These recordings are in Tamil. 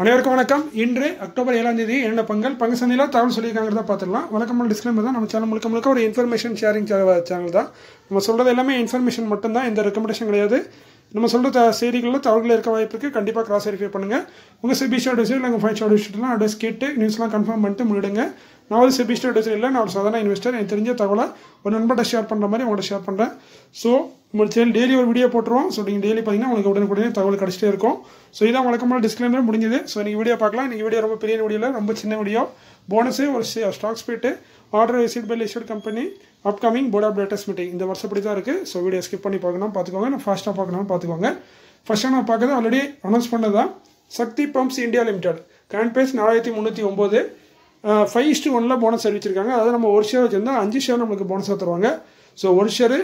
அனைவருக்கும் வணக்கம். இன்று அக்டோபர் 7ஆம் தேதி என்ன பங்கு சந்தையில் தகவல் சொல்லியிருக்காங்கிறத பார்த்துடலாம். வழக்கமான டிஸ்க்ளைமர் தான். நம்ம சேனல் முழுக்க ஒரு இன்ஃபர்மேஷன் ஷேரிங் சேனல் தான். நம்ம சொல்கிறது எல்லாமே இன்ஃபர்மேஷன் மட்டும்தான், எந்த ரெக்கமெண்டேஷன் கிடையாது. நம்ம சொல்கிற செய்திகளில் தகவல்கள் இருக்க வாய்ப்பு இருக்குது. கண்டிப்பாக கிராஸ் வெரிஃபை பண்ணுங்கள். உங்கள் செபிஸ்ட் அட்வைசர் இல்லை உங்கள் ஃபைனான்ஷியல் அட்வைசர்லாம் அட்வைஸ் கேட்டு நியூஸ்லாம் கன்ஃபார்ம் பண்ணிட்டு முடிடுங்க. நான் ஒரு செபிஸ்ட் அட்வைசர் இல்லை, நான் ஒரு சாதாரண இன்வெஸ்டர். எனக்கு தெரிஞ்ச தகவலை ஒரு நண்பர்கிட்ட ஷேர் பண்ணுற மாதிரி உங்கள்கிட்ட ஷேர் பண்ணுறேன். ஸோ உங்கள் சேனல் டெய்லி ஒரு வீடியோ போட்டுருவோம். ஸோ நீங்கள் டெய்லி பார்த்தீங்கன்னா உங்களுக்கு உடனே தகவல் கிடச்சிட்டே இருக்கும். ஸோ இதான் வழக்கமான டிஸ்க்ளைமர் முடிஞ்சது. ஸோ நீங்கள் வீடியோ பார்க்கலாம். நீங்கள் வீடியோ ரொம்ப பெரிய வீடியோவில் ரொம்ப சின்ன வீடியோ. போனஸு ஒரு stock split order receipt by listed company upcoming board of directors meeting இந்த வருஷப்படி தான் இருக்குது. ஸோ வீடியோ ஸ்கிப் பண்ணி பார்த்துக்கோங்க. நான் ஃபாஸ்ட்டாக பார்க்கணும் பார்த்துக்கோங்க. ஃபஸ்ட்டாக நான் பார்க்குறது ஆல்ரெடி அனௌன்ஸ் பண்ணது தான். Shakti pumps India limited current base 4309 5:1 bonus அறிவிச்சிருக்காங்க. அதாவது நம்ம ஒரு ஷேர் வச்சுருந்தால் 5 ஷேர் நம்மளுக்கு போனஸாக தருவாங்க. ஸோ ஒரு ஷேரு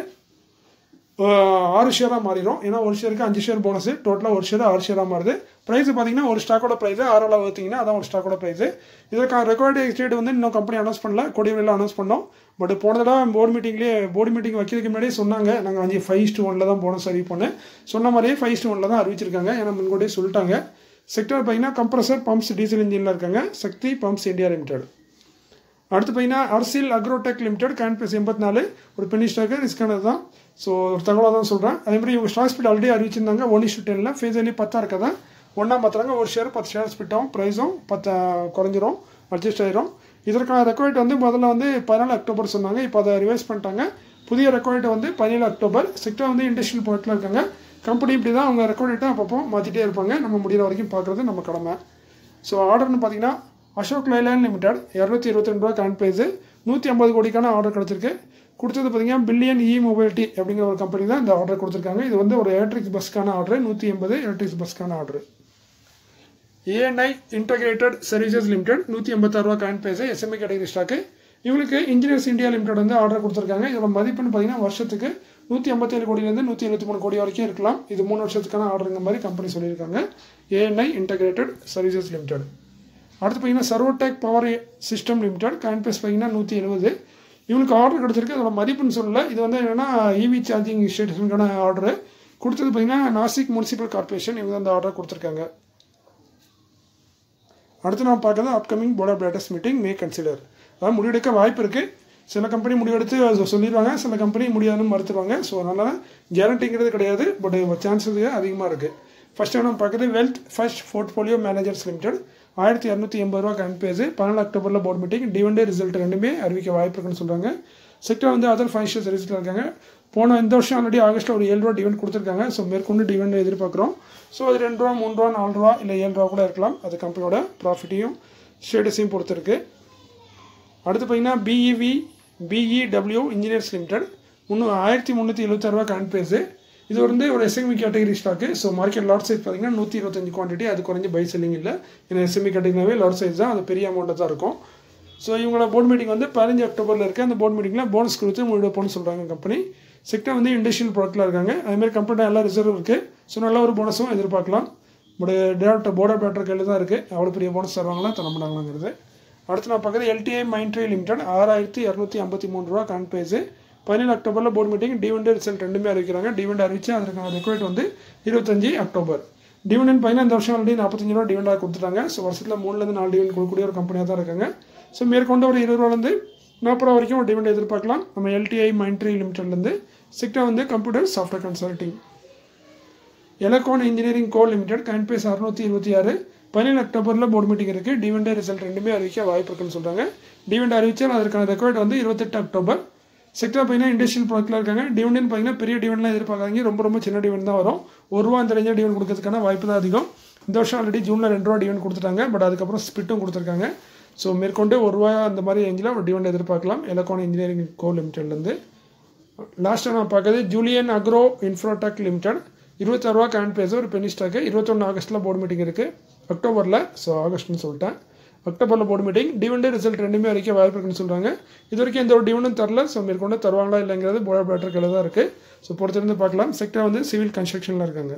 6 ஷேராக மாறிடும். ஏன்னா ஒரு ஷேருக்கு 5 ஷேர் போனஸ், டோட்டலாக ஒரு ஷேர் 6 ஷேராக மாறுது. ப்ரைஸ் பார்த்தீங்கன்னா ஒரு ஸ்டாக்கோட ப்ரைஸ் 6 பார்த்தீங்கன்னா அதான் ஒரு ஸ்டாக்கோட ப்ரைஸ். இதற்கான ரெக்கார்டு எக்ஸ்டேட் வந்து இன்னும் கம்பெனி அனௌன்ஸ் பண்ணல, கொடிவில் அனௌன்ஸ் பண்ணோம். பட் போன தடவை போர்டு மீட்டிங் வைக்கிறதுக்கு முன்னாடியே சொன்னாங்க நாங்கள் 5:1 தான் போனஸ் அறிவிப்போன்னு. சொன்ன மாதிரியே 5:1 தான் அறிவிச்சிருக்காங்க. ஏன்னா முன்கூட்டியே சொல்லிட்டாங்க. செக்டர் பார்த்தீங்கன்னா கம்ப்ரஸர் பம்ப்ஸ் டீசல் இன்ஜினில் இருக்காங்க சக்தி பம்ப்ஸ் இந்தியா லிமிடெட். அடுத்து பார்த்தீங்கன்னா அர்சில் அக்ரோடெக் லிமிடெட் கரண்ட் பேஸ் 84 ஒரு பெனி ஸ்டாக்கு ரிஸ்கானது தான். ஸோ ஒரு தகவலாக தான் சொல்கிறேன். அதேமாதிரி இவங்க ஸ்டாக் ஸ்பீட் ஆல்ரெடி அறிவிச்சிருந்தாங்க 1:10 ஃபேஸ் வேல்யூ 10 இருக்கதா 1 மாற்றுறாங்க. ஒரு ஷேர் 10 ஷேர் ஸ்பிட் ஆகும். ப்ரைஸும் 10 குறைஞ்சிரும், அட்ஜஸ்ட் ஆயிரும். இதற்கான ரெக்வயர்ட் வந்து முதல்ல வந்து 14 அக்டோபர் சொன்னாங்க. இப்போ அதை ரிவைஸ் பண்ணிட்டாங்க. புதிய ரெக்வயர்ட் வந்து 17 அக்டோபர். செக்டர் வந்து இண்டஸ்ட்ரியல் ப்ராடக்ட்டில் இருக்காங்க. கம்பெனி இப்படி தான் அவங்க ரெக்வயர்ட்டை அப்பப்போ மாற்றிட்டே இருப்பாங்க. நம்ம முடிகிற வரைக்கும் பார்க்குறது நம்ம கடமை. ஸோ ஆர்டர்னு பார்த்தீங்கன்னா Ashok Leyland limited 222 current price 150 கோடிக்கான ஆர்டர் கிடச்சிருக்கு. கொடுத்தது பார்த்தீங்கன்னா பில்லியன் மொபைலிட்டி அப்படிங்கிற ஒரு கம்பெனி தான் இந்த ஆர்டர் கொடுத்துருக்காங்க. இது வந்து ஒரு எலக்ட்ரிக் பஸ்க்கான ஆர்டர், 180 எலக்ட்ரிக் பஸ்க்கான order. ANI integrated services limited 186 current price SME category stock. இவங்களுக்கு இன்ஜினியர்ஸ் இந்தியா லிமிடெட் வந்து ஆர்டர் கொடுத்துருக்காங்க. இதோட மதிப்புன்னு பார்த்தீங்கன்னா வருஷத்துக்கு 157 கோடியிலேருந்து 173 கோடி வரைக்கும் இருக்கலாம். இது 3 வருஷத்துக்கான ஆர்டருங்க மாதிரி கம்பெனி சொல்லியிருக்காங்க. ANI integrated services limited. அடுத்து பார்த்தீங்கன்னா Servotech power system limited current price பார்த்தீங்கன்னா 170. இவங்களுக்கு ஆர்டர் கிடச்சிருக்கு. அதோட மதிப்புன்னு சொல்லலை. இது வந்து என்னென்னா இவி சார்ஜிங் ஸ்டேஷனுக்கான ஆர்டரு கொடுத்தது பார்த்தீங்கன்னா நாசிக் முனிசிபல் கார்பரேஷன். இவங்க அந்த ஆர்டர் கொடுத்துருக்காங்க. அடுத்து நான் பார்க்குறது upcoming board of directors meeting may consider. அதாவது முடிவெடுக்க வாய்ப்பு இருக்குது. சில கம்பெனி முடிவெடுத்து சொல்லிடுவாங்க, சில கம்பெனி முடியாதுன்னு மறுத்துருவாங்க. ஸோ அதனால் கேரண்டிங்கிறது கிடையாது, பட் சான்சஸ் அதிகமாக இருக்குது. ஃபஸ்ட்டு நம்ம பார்க்குறது wealth first portfolio managers limited 1280 current price 14 அக்டோபரில் போர்ட் மீட்டிங் டிவிடெண்ட் ரிசல்ட் ரெண்டுமே அறிவிக்க வாய்ப்பு இருக்குன்னு சொல்கிறாங்க. செக்டர் வந்து அதர் ஃபைனான்ஷியல் சர்வீஸில் இருக்காங்க. இந்த வருஷம் ஆல்ரெடி ஆகஸ்ட்டில் ஒரு 7 ரூபா டிவிடெண்ட் கொடுத்துருக்காங்க. ஸோ மேற்கொண்டு டிவிடெண்ட் எதிர்பார்க்குறோம். ஸோ அது 2 ரூபா 3 ரூபா 4 ரூபா இல்லை 7 ரூபா கூட இருக்கலாம். அது கம்பெனியோட ப்ராஃபிட்டையும் ஸ்டேட்டஸையும் பொறுத்திருக்கு. அடுத்து பார்த்தீங்கன்னா BEW engineers limited 1376 current price. இது வந்து ஒரு SME category stock. So market lot size பார்த்தீங்கன்னா 125 குவான்டிட்டி. அது குறைஞ்ச பை செல்லிங் இல்லை. ஏன்னா எஸ்எம்இ கேட்டகரினாவே லாட் சைஸ் தான், அது பெரிய அமௌண்ட்டாக தான் இருக்கும். ஸோ இவங்களோட போர்ட் மீட்டிங் வந்து 15 அக்டோபரில் இருக்குது. அந்த போர்ட் மீட்டிங்கில் போனஸ் கொடுத்து முடிவெடுப்போம்னு சொல்கிறாங்க கம்பெனி. செக்டர் வந்து இண்டஸ்ட்ரியல் ப்ராடக்ட்டில் இருக்காங்க. அதுமாதிரி கம்பெனி எல்லா ரிசர்வ் இருக்குது. ஸோ நல்ல ஒரு போனஸும் எதிர்பார்க்கலாம். போர்ட் ஆஃப் டைரக்டர் கையில் தான் இருக்குது. அவ்வளோ பெரிய போனஸ் தருவாங்களா தர மாட்டாங்களாங்கிறது. அடுத்து நான் பார்க்குறது LTI Mindtree limited 6253 current price 17 அக்டோபரில் போர்ட் மீட்டிங் டிவிடெண்ட் ரிசல்ட் ரெண்டுமே அறிவிக்கிறாங்க. டிவிடெண்ட் அறிவிச்சு அதற்கான ரெக்வயர்ட் வந்து 25 அக்டோபர். டிவிடெண்ட் பார்த்தீங்கன்னா இந்த வருஷம் ஆல்ரெடி 45 ரூபா டிவிடெண்டாக கொடுத்துட்டாங்க. ஸோ வருஷத்தில் 3லேருந்து 4 டிவிடெண்ட் கொடுக்கக்கூடிய ஒரு கம்பெனியாக தான் இருக்காங்க. ஸோ மேற்கொண்டு ஒரு 20 ரூபாலேருந்து 40 ரூபா வரைக்கும் ஒரு டிவிடெண்ட் எதிர்பார்க்கலாம். நம்ம எல்டிஐ மைண்ட்ரி லிமிடெட்லேருந்து. செக்டர் வந்து computer software consulting. Electron engineering co limited current base 626 17 அக்டோபரில் போர்ட் மீட்டிங் இருக்குது. டிவிடெண்ட் ரிசல்ட் ரெண்டுமே அறிவிக்க வாய்ப்பு இருக்குன்னு சொல்கிறாங்க. டிவிடெண்ட் அறிவிச்சால் அதற்கான ரெக்வயர்ட் வந்து 28 அக்டோபர். செக்டர் பார்த்தீங்கன்னா இண்டஸ்ட்ரியல் ப்ராடக்ட்டில் இருக்காங்க. டிவிடெண்ட் பார்த்தீங்கன்னா பெரிய டிவிடெண்ட்லாம் எதிர்பார்க்காங்க. ரொம்ப சின்ன டிவிடெண்ட் தான் வரும். 1 ரூபா இந்த ரேஞ்சில் டிவிடெண்ட் கொடுக்கறதுக்கான வாய்ப்பு தான் அதிகம். இந்த வருஷம் ஆல்ரெடி ஜூனில் 2 ரூபா டிவிடெண்ட் கொடுத்துட்டாங்க. பட் அதுக்கப்புறம் ஸ்பிட்டும் கொடுத்துருக்காங்க. ஸோ மேற்கொண்டு 1 ரூபா அந்த மாதிரி ரேஞ்சில் ஒரு டிவிடெண்ட் எதிர்பார்க்கலாம் எலக்ட்ரான் இன்ஜினியரிங் கோ லிமிடெட்லேருந்து. லாஸ்ட்டாக நான் பார்க்குறது Julian agro infratech limited 26 current price ஒரு பெனி ஸ்டாக்கு 21 ஆகஸ்ட்டில் போர்டு மீட்டிங் இருக்குது அக்டோபரில். ஸோ ஆகஸ்ட்னு சொல்லிட்டேன். அக்டோபரில் போர்டு மீட்டிங் டிவிடெண்ட் ரிசல்ட் ரெண்டுமே வரைக்கும் வாய்ப்பு இருக்குன்னு சொல்கிறாங்க. இது வரைக்கும் எந்த ஒரு டிவிடெண்டும் தரல. ஸோ மேற்கொண்டு தருவாங்களா இல்லைங்கிறது போர்ட் ஆஃப் டைரக்டர் கையில் தான் இருக்குது. ஸோ பொறுத்திருந்து பார்க்கலாம். செக்டர் வந்து சிவில் கன்ஸ்ட்ரக்ஷனில் இருக்காங்க.